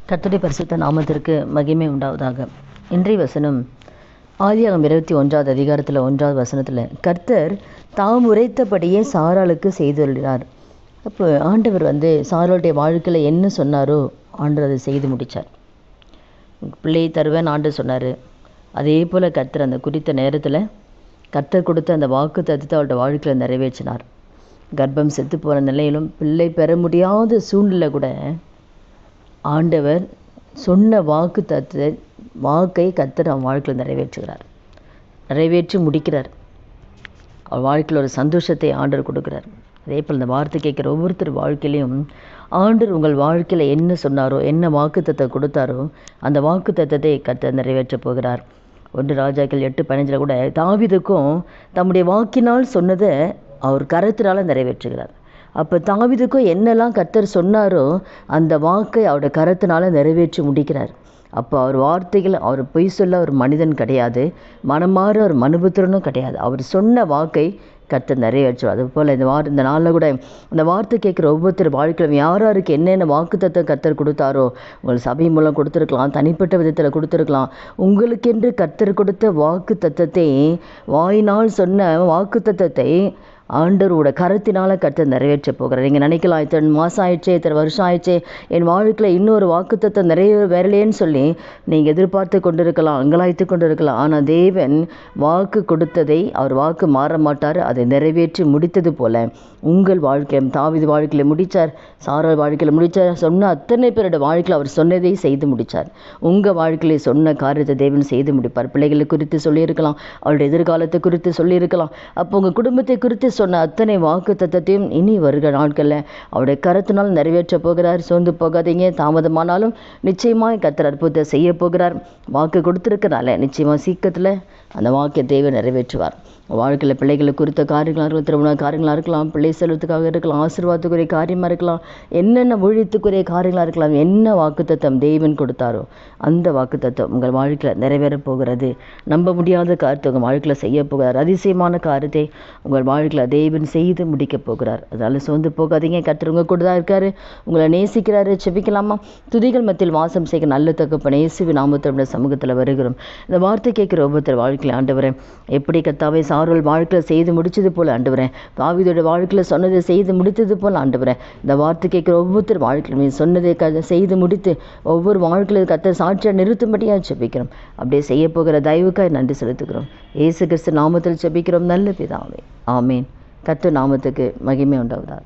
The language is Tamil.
கர்த்தருடைய பரிசுத்த நாமத்திற்கு மகிமை உண்டாவதாக. இன்றைய வசனம் ஆதியாகமம் 21வது அதிகாரத்தில் 1வது வசனத்தில், கர்த்தர் தாம் உரைத்தபடியே சாராளுக்கு செய்துள்ளார். அப்போ ஆண்டவர் சாராளுடைய வாழ்க்கையில் என்ன சொன்னாரோ ஆண்டவர் அதை செய்து முடித்தார். பிள்ளையை தருவேன் ஆண்டவர் சொன்னார். அதே போல் கர்த்தர் அந்த குறித்த நேரத்தில் கர்த்தர் கொடுத்த அந்த வாக்கு தத்துவத்தை அவருடைய வாழ்க்கையில் நிறைவேற்றினார். கர்ப்பம் செத்து போன நிலையிலும் பிள்ளை பெற முடியாத சூழ்நிலை கூட ஆண்டவர் சொன்ன வாக்கை கர்த்தர் அவன் வாழ்க்கையில் நிறைவேற்றி முடிக்கிறார். அவள் வாழ்க்கையில் ஒரு சந்தோஷத்தை ஆண்டவர் கொடுக்குறார். அதே போல் இந்த வார்த்தை கேட்குற ஒவ்வொருத்தர் வாழ்க்கையிலையும் ஆண்டவர் உங்கள் வாழ்க்கையில் என்ன சொன்னாரோ, என்ன வாக்கு தத்துவம் கொடுத்தாரோ அந்த வாக்கு தத்துவத்தை கர்த்தர் நிறைவேற்றப் போகிறார். 1 ராஜாக்கள் 8:15 கூட தாவீதுக்கும் தம்முடைய வாக்கினால் சொன்னதை அவர் கரத்தினால் நிறைவேற்றுகிறார். அப்போ தாவீதுக்கும் என்னெல்லாம் கர்த்தர் சொன்னாரோ அந்த வாக்கை அவருடைய கரத்தினால் நிறைவேற்றி முடிக்கிறார். அப்போ அவர் வார்த்தைகள், அவர் பொய் சொல்ல ஒரு மனிதன் கிடையாது, மனமாற ஒரு மனுபுத்திரனும் கிடையாது. அவர் சொன்ன வாக்கை கர்த்தர் நிறைவேற்றுவார். அதுபோல் இந்த நாளில் கூட அந்த வார்த்தை கேட்குற ஒவ்வொருத்தர் வாழ்க்கையிலும் யாருக்கு என்னென்ன வாக்கு தத்துவம் கர்த்தர் கொடுத்தாரோ, உங்கள் சபை மூலம் கொடுத்துருக்கலாம், தனிப்பட்ட விதத்தில் கொடுத்துருக்கலாம். உங்களுக்கென்று கர்த்தர் கொடுத்த வாக்கு தத்துவத்தை, வாயினால் சொன்ன வாக்கு தத்துவத்தை ஆண்டவரோட கரத்தினால் கர்த்தர் நிறைவேற்ற போகிறார். நீங்கள் நினைக்கலாம், இத்தனை மாதம் ஆயிடுச்சே, இத்தனை வருஷம் ஆயிடுச்சே, என் வாழ்க்கையில் இன்னொரு வாக்குத்தத்தை வரலேன்னு சொல்லி நீங்கள் எதிர்பார்த்து கொண்டிருக்கலாம், அங்கலாய்த்து கொண்டிருக்கலாம். ஆனால் தேவன் வாக்கு கொடுத்ததை அவர் வாக்கு மாற மாட்டார். அதை நிறைவேற்றி முடித்தது போல உங்கள் வாழ்க்கையும் தாவீது வாழ்க்கையில் முடித்தார், சாராள் வாழ்க்கையில் முடித்தார். சொன்ன அத்தனை பேரோட வாழ்க்கையில் அவர் சொன்னதை செய்து முடித்தார். உங்கள் வாழ்க்கையில் சொன்ன காரியத்தை தேவன் செய்து முடிப்பார். பிள்ளைகளை குறித்து சொல்லியிருக்கலாம், அவருடைய எதிர்காலத்தை குறித்து சொல்லியிருக்கலாம். அப்போ உங்கள் குடும்பத்தை குறித்து சொன்ன அத்தனை வாக்கு தத்தத்தையும் இனி வருகிற நாட்களில் அவருடைய கருத்தினால் நிறைவேற்ற போகிறார். சோர்ந்து போகாதீங்க. தாமதமானாலும் நிச்சயமாக கர்த்தர் அற்புதத்தை செய்ய போகிறார். வாக்கு கொடுத்துருக்கனால நிச்சயமாக சீக்கிரத்தில் அந்த வாக்கை தேவன் நிறைவேற்றுவார். வாழ்க்கையில் பிள்ளைகளை குறித்த காரியங்களாக இருக்கலாம், திருமண காரியங்களாக இருக்கலாம், பிள்ளை செல்வத்துக்காக இருக்கலாம், ஆசீர்வாதத்துக்குரிய காரியமாக இருக்கலாம், என்னென்ன ஊழியத்துக்குரிய காரியங்களாக இருக்கலாம். என்ன வாக்குத்தத்தம் தேவன் கொடுத்தாரோ அந்த வாக்குத்தத்தம் உங்கள் வாழ்க்கையில் நிறைவேறப் போகிறது. நம்ப முடியாத காரியத்தை உங்கள் வாழ்க்கையில் செய்ய போகிறார். அதிசயமான காரியத்தை உங்கள் வாழ்க்கையில் தேவன் செய்து முடிக்கப் போகிறார். அதனால் சோர்ந்து போகாதீங்க. கர்த்தர் உங்கள் கூட தான் இருக்காரு, உங்களை நேசிக்கிறாரு. செபிக்கலாமா? துதிகள் மத்தியில் வாசம் செய்ய நல்ல தகப்பனே, இயேசுவின் நாமத்தில் சமூகத்தில் வருகிறோம். இந்த வார்த்தை கேட்குற ஒவ்வொருத்தர் வாழ்க்கையில் ஆண்டவரே, எப்படி கர்த்தாவே சாராள் வாழ்க்கையில் செய்து முடித்தது போல் ஆண்டவரே, தாவீதோட வாழ்க்கையில் சொன்னதை செய்து முடித்தது போல் ஆண்டவரே, இந்த வார்த்தை கேட்குற ஒவ்வொருத்தர் வாழ்க்கையில் சொன்னதை செய்து முடித்து ஒவ்வொரு வாழ்க்கையில் கர்த்தர் சாட்சியாக நிறுத்தும்படியாக ஜெபிக்கிறோம். அப்படியே செய்ய போகிற தயவுக்காய் நன்றி செலுத்துகிறோம். இயேசு கிறிஸ்து நாமத்தில் ஜெபிக்கிறோம் நல்ல பிதாவே, ஆமேன். கர்த்தர் நாமத்துக்கு மகிமை உண்டாவதாக.